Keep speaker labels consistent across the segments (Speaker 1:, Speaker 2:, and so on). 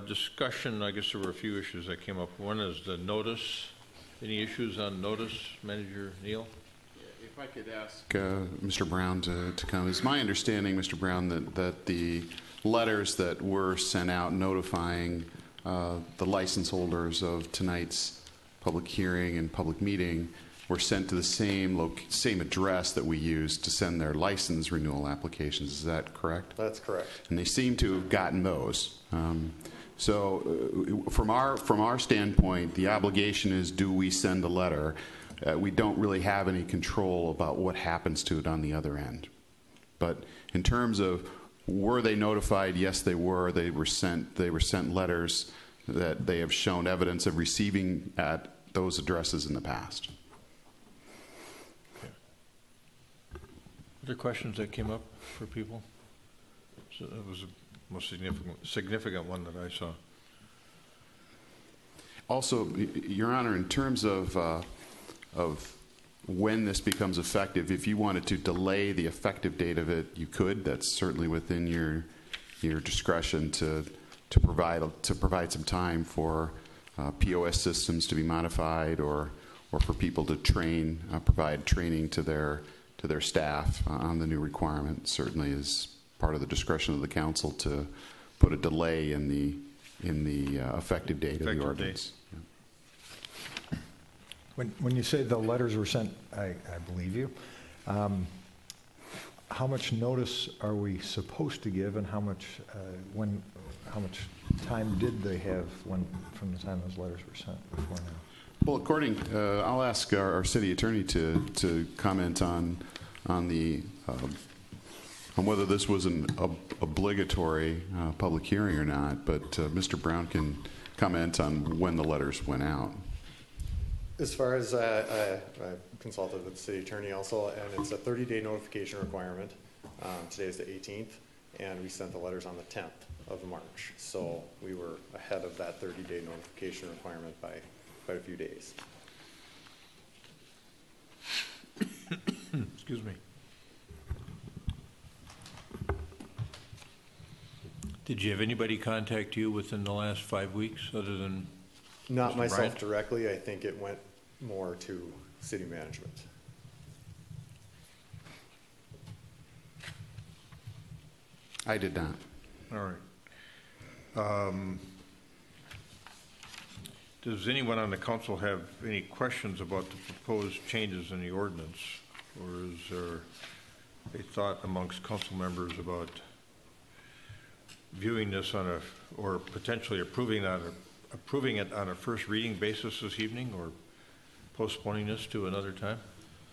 Speaker 1: Discussion, I guess there were a few issues that came up. One is the notice. Any issues on notice, Manager Neal?
Speaker 2: If I could ask Mr. Brown to come. It's my understanding, Mr. Brown, that the letters that were sent out notifying the license holders of tonight's public hearing and public meeting were sent to the same address that we used to send their license renewal applications. Is that correct?
Speaker 3: That's correct.
Speaker 2: And they seem to have gotten those. So from our standpoint, the obligation is, do we send a letter? We don't really have any control about what happens to it on the other end. But in terms of were they notified? Yes, they were. They were sent letters that they have shown evidence of receiving at those addresses in the past.
Speaker 1: Other questions that came up for people? So that was the most significant one that I saw.
Speaker 2: Also, Your Honor, in terms of when this becomes effective, if you wanted to delay the effective date of it, you could. That's certainly within your discretion to provide some time for POS systems to be modified, or for people to provide training to their staff on the new requirement. Certainly is part of the discretion of the council to put a delay in the effective date of the ordinance. Yeah.
Speaker 4: When you say the letters were sent, I believe you. How much notice are we supposed to give, and how much time did they have from the time those letters were sent before now?
Speaker 2: Well, I'll ask our city attorney to comment on whether this was an obligatory public hearing or not. But Mr. Brown can comment on when the letters went out.
Speaker 3: As far as I consulted with the city attorney also, and it's a 30-day notification requirement. Today is the 18th, and we sent the letters on the 10th of March. So we were ahead of that 30-day notification requirement by quite a few days.
Speaker 1: Excuse me. Did you have anybody contact you within the last 5 weeks other than
Speaker 3: Not
Speaker 1: Mr.
Speaker 3: myself
Speaker 1: Bryant?
Speaker 3: directly. I think it went more to city management.
Speaker 2: I did not.
Speaker 1: All right. Does anyone on the council have any questions about the proposed changes in the ordinance? Or is there a thought amongst council members about viewing this or potentially approving it on a first reading basis this evening, or postponing this to another time?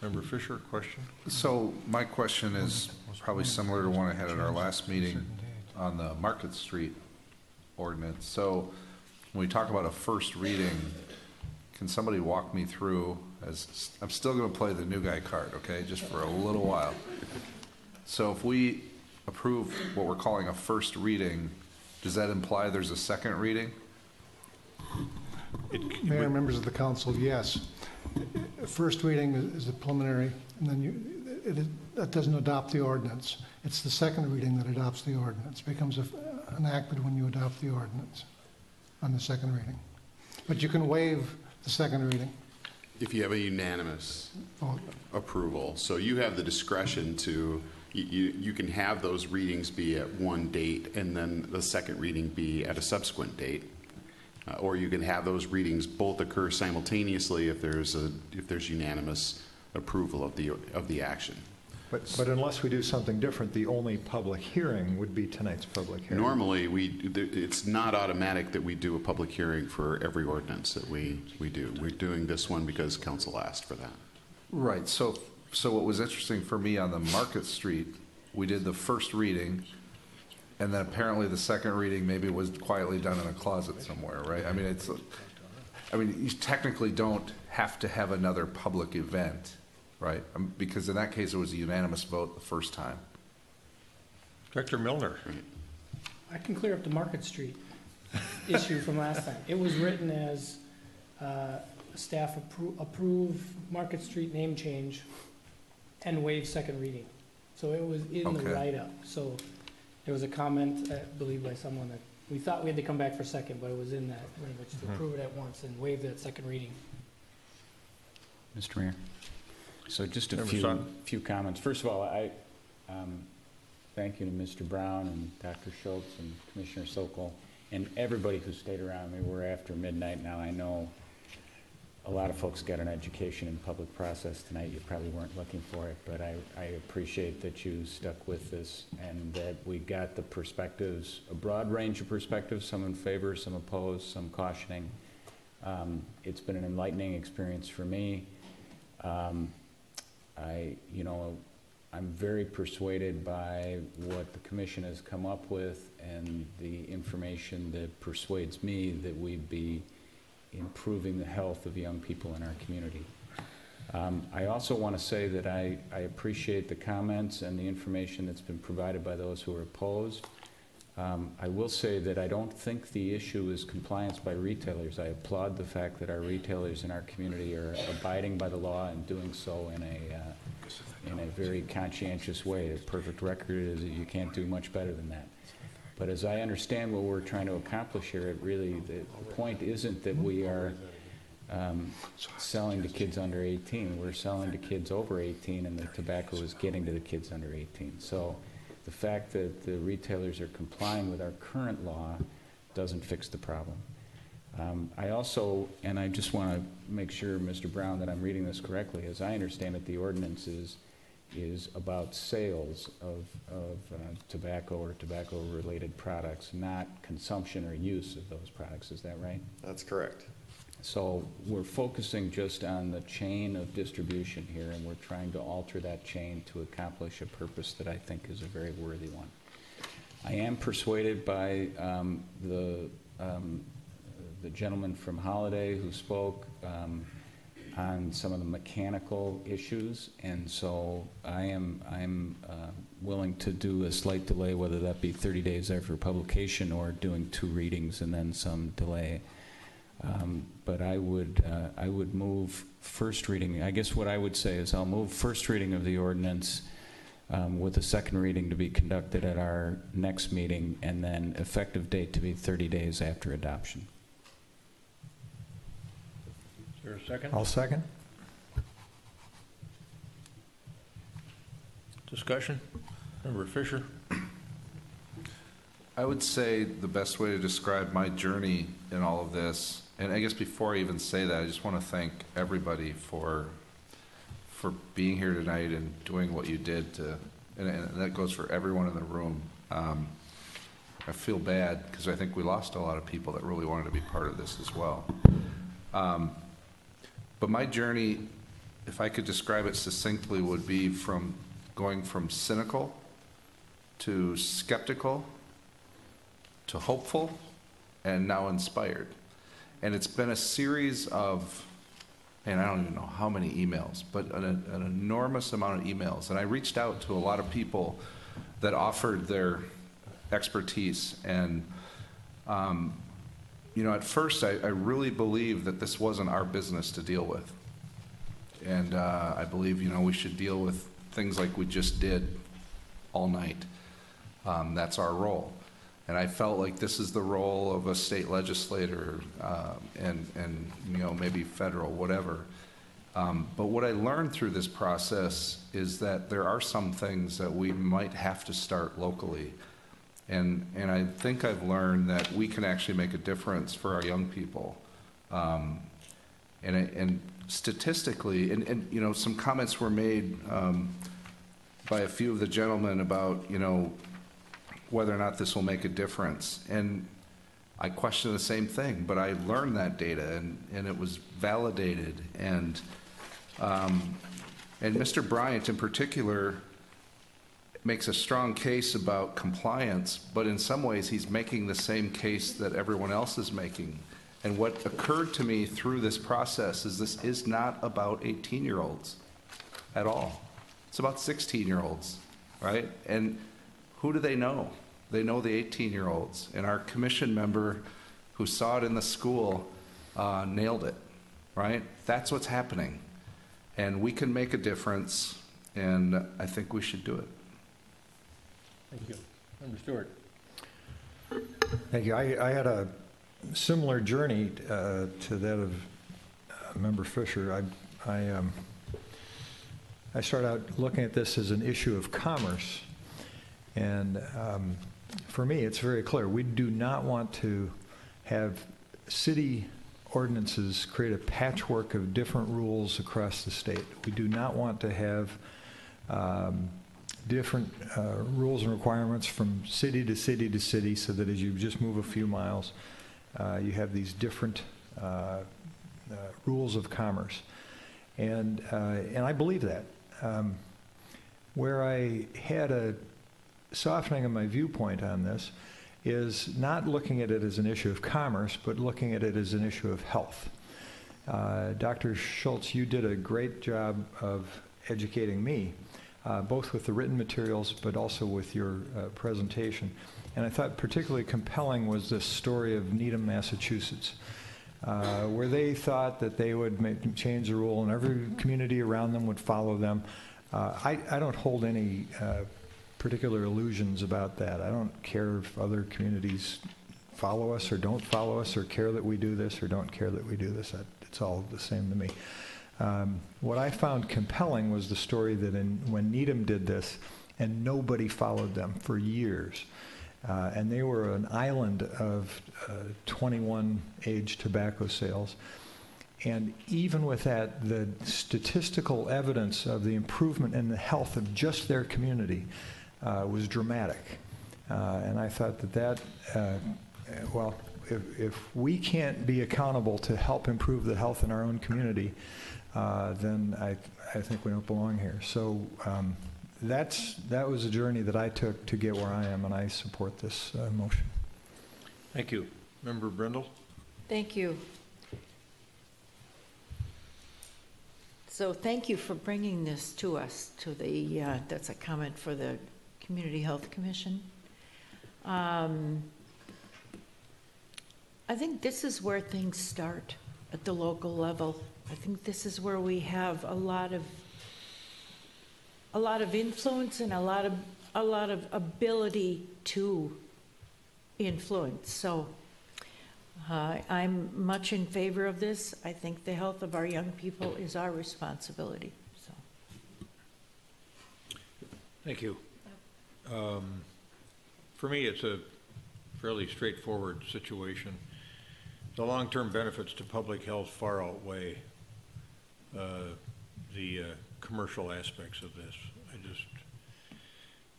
Speaker 1: Member Fisher, question?
Speaker 5: So my question is probably similar to one I had at our last meeting on the Market Street ordinance. So when we talk about a first reading, can somebody walk me through, as I'm still going to play the new guy card, okay, just for a little while. So if we approve what we're calling a first reading, does that imply there's a second reading?
Speaker 6: Mayor and members of the council, yes. First reading is a preliminary, and then that doesn't adopt the ordinance. It's the second reading that adopts the ordinance. It becomes enacted when you adopt the ordinance on the second reading. But you can waive the second reading.
Speaker 2: If you have a unanimous approval. So you have the discretion to, you can have those readings be at one date and then the second reading be at a subsequent date. Or you can have those readings both occur simultaneously if there's unanimous approval of the action.
Speaker 4: But unless we do something different, the only public hearing would be tonight's public hearing.
Speaker 2: Normally, it's not automatic that we do a public hearing for every ordinance that we do. We're doing this one because council asked for that.
Speaker 5: Right. So what was interesting for me on the Market Street, we did the first reading, and then apparently the second reading maybe was quietly done in a closet somewhere, right? I mean, you technically don't have to have another public event, right? Because in that case, it was a unanimous vote the first time.
Speaker 1: Director Milner.
Speaker 7: I can clear up the Market Street issue from last time. It was written as staff approve Market Street name change and waive second reading. So it was in the write-up. So there was a comment, I believe, by someone that We thought we had to come back for second, but it was in that language to approve it at once and waive that second reading.
Speaker 8: Mr. Mayor. So just a
Speaker 1: Member Sutton.
Speaker 8: few comments. First of all, I thank you to Mr. Brown and Dr. Schultz and Commissioner Sokol and everybody who stayed around. We're after midnight now. I know a lot of folks got an education in public process tonight. You probably weren't looking for it, but I appreciate that you stuck with this and that we got the perspectives, a broad range of perspectives, some in favor, some opposed, some cautioning. It's been an enlightening experience for me. I'm very persuaded by what the commission has come up with and the information that persuades me that we'd be improving the health of young people in our community. I also want to say that I appreciate the comments and the information that's been provided by those who are opposed. I will say that I don't think the issue is compliance by retailers. I applaud the fact that our retailers in our community are abiding by the law and doing so in a very conscientious way. The perfect record is that you can't do much better than that. But as I understand what we're trying to accomplish here, it really, the point isn't that we are selling to kids under 18. We're selling to kids over 18, and the tobacco is getting to the kids under 18. So the fact that the retailers are complying with our current law doesn't fix the problem. I also, and I just want to make sure, Mr. Brown, that I'm reading this correctly. As I understand it, the ordinance is about sales of tobacco or tobacco-related products, not consumption or use of those products. Is that right?
Speaker 3: That's correct.
Speaker 8: So we're focusing just on the chain of distribution here, and we're trying to alter that chain to accomplish a purpose that I think is a very worthy one. I am persuaded by the gentleman from Holiday who spoke on some of the mechanical issues, and so I'm willing to do a slight delay, whether that be 30 days after publication or doing 2 readings and then some delay. But I would move first reading. I guess what I would say is I'll move first reading of the ordinance with a second reading to be conducted at our next meeting, and then effective date to be 30 days after adoption.
Speaker 1: Is there a second?
Speaker 4: I'll second.
Speaker 1: Discussion? Member Fisher?
Speaker 5: I would say the best way to describe my journey in all of this, and I guess before I even say that, I just want to thank everybody for being here tonight and doing what you did to, and that goes for everyone in the room. I feel bad because I think we lost a lot of people that really wanted to be part of this as well. But my journey, if I could describe it succinctly, would be from going from cynical to skeptical to hopeful and now inspired. And it's been a series of, and I don't even know how many emails, but an enormous amount of emails. And I reached out to a lot of people that offered their expertise. And, at first I really believed that this wasn't our business to deal with. And I believe, we should deal with things like we just did all night. That's our role. And I felt like this is the role of a state legislator and maybe federal, whatever. But what I learned through this process is that there are some things that we might have to start locally. And I think I've learned that we can actually make a difference for our young people. And statistically, and some comments were made by a few of the gentlemen about, whether or not this will make a difference. And I question the same thing, but I learned that data and it was validated. And Mr. Bryant in particular makes a strong case about compliance, but in some ways he's making the same case that everyone else is making. And what occurred to me through this process is this is not about 18-year-olds at all. It's about 16-year-olds, right? And who do they know? They know the 18-year-olds. And our commission member who saw it in the school nailed it, right? That's what's happening. And we can make a difference, and I think we should do it.
Speaker 1: Thank you. Member Stewart?
Speaker 4: Thank you. I had a similar journey to that of Member Fisher. I started out looking at this as an issue of commerce. And for me, it's very clear. We do not want to have city ordinances create a patchwork of different rules across the state. We do not want to have different rules and requirements from city to city to city, so that as you just move a few miles, you have these different rules of commerce. And I believe that. Where I had a softening of my viewpoint on this is not looking at it as an issue of commerce, but looking at it as an issue of health. Dr. Schultz, you did a great job of educating me, both with the written materials, but also with your presentation. And I thought particularly compelling was this story of Needham, Massachusetts, where they thought that they would change the rule and every community around them would follow them. I don't hold any particular illusions about that. I don't care if other communities follow us or don't follow us, or care that we do this or don't care that we do this. It's all the same to me. What I found compelling was the story that when Needham did this, and nobody followed them for years, and they were an island of 21 age tobacco sales. And even with that, the statistical evidence of the improvement in the health of just their community was dramatic. And I thought that well, if we can't be accountable to help improve the health in our own community, then I think we don't belong here. So that was a journey that I took to get where I am, and I support this motion.
Speaker 1: Thank you. Member Brindle?
Speaker 9: Thank you. So thank you for bringing this to us, to the, that's a comment for the Community Health Commission. I think this is where things start at the local level. I think this is where we have a lot of influence and a lot of ability to influence. So I'm much in favor of this. I think the health of our young people is our responsibility. So.
Speaker 1: Thank you. For me, it's a fairly straightforward situation. The long-term benefits to public health far outweigh the commercial aspects of this.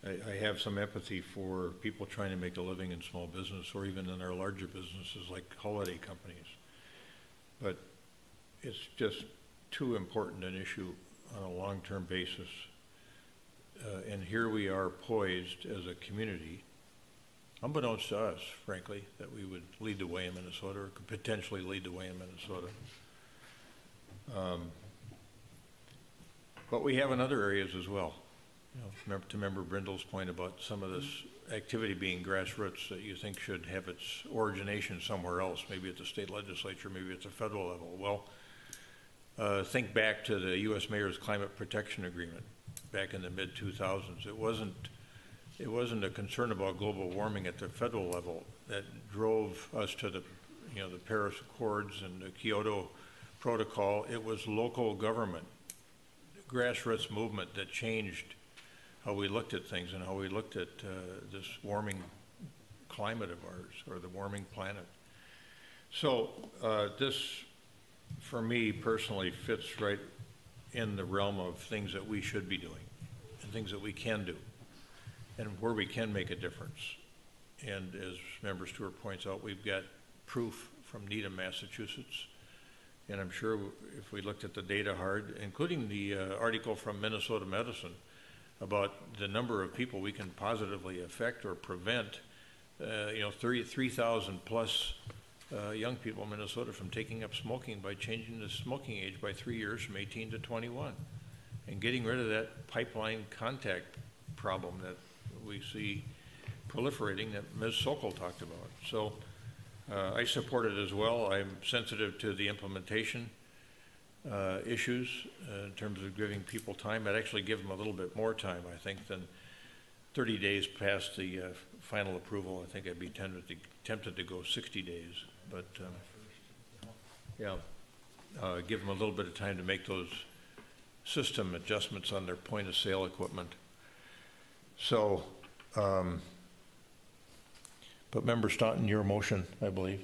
Speaker 1: I have some empathy for people trying to make a living in small business, or even in our larger businesses like holiday companies. But it's just too important an issue on a long-term basis. And here we are poised as a community, unbeknownst to us, frankly, that we would lead the way in Minnesota, or could potentially lead the way in Minnesota. But we have in other areas as well. You know, to Member Brindle's point about some of this activity being grassroots that you think should have its origination somewhere else, maybe at the state legislature, maybe at the federal level. Well, think back to the U.S. Mayor's Climate Protection Agreement back in the mid-2000s. It wasn't a concern about global warming at the federal level that drove us to the Paris Accords and the Kyoto Protocol. It was local government, grassroots movement that changed how we looked at things and how we looked at this warming climate of ours, or the warming planet. So this, for me personally, fits right in the realm of things that we should be doing and things that we can do and where we can make a difference. And as Member Stewart points out, we've got proof from Needham, Massachusetts. And I'm sure if we looked at the data hard, including the article from Minnesota Medicine about the number of people we can positively affect or prevent, 33,000 plus young people in Minnesota from taking up smoking by changing the smoking age by 3 years from 18 to 21 and getting rid of that pipeline contact problem that we see proliferating that Ms. Sokol talked about. So I support it as well. I'm sensitive to the implementation issues in terms of giving people time. I'd actually give them a little bit more time, I think, than 30 days past the final approval, I think I'd be tempted to go 60 days, but, yeah, give them a little bit of time to make those system adjustments on their point of sale equipment. So, but Member Staunton, your motion, I believe.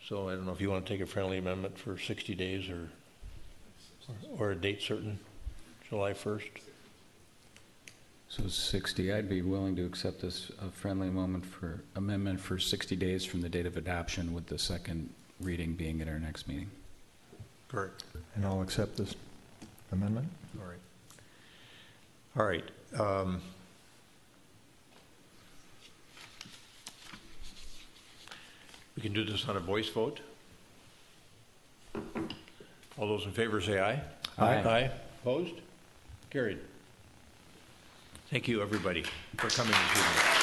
Speaker 1: So I don't know if you want to take a friendly amendment for 60 days or a date certain, July 1st.
Speaker 8: So 60, I'd be willing to accept this friendly amendment for 60 days from the date of adoption, with the second reading being at our next meeting.
Speaker 1: Correct.
Speaker 4: And I'll accept this amendment.
Speaker 1: All right. All right. We can do this on a voice vote. All those in favor say aye.
Speaker 8: Aye.
Speaker 1: Aye. Opposed? Carried. Thank you, everybody, for coming this evening.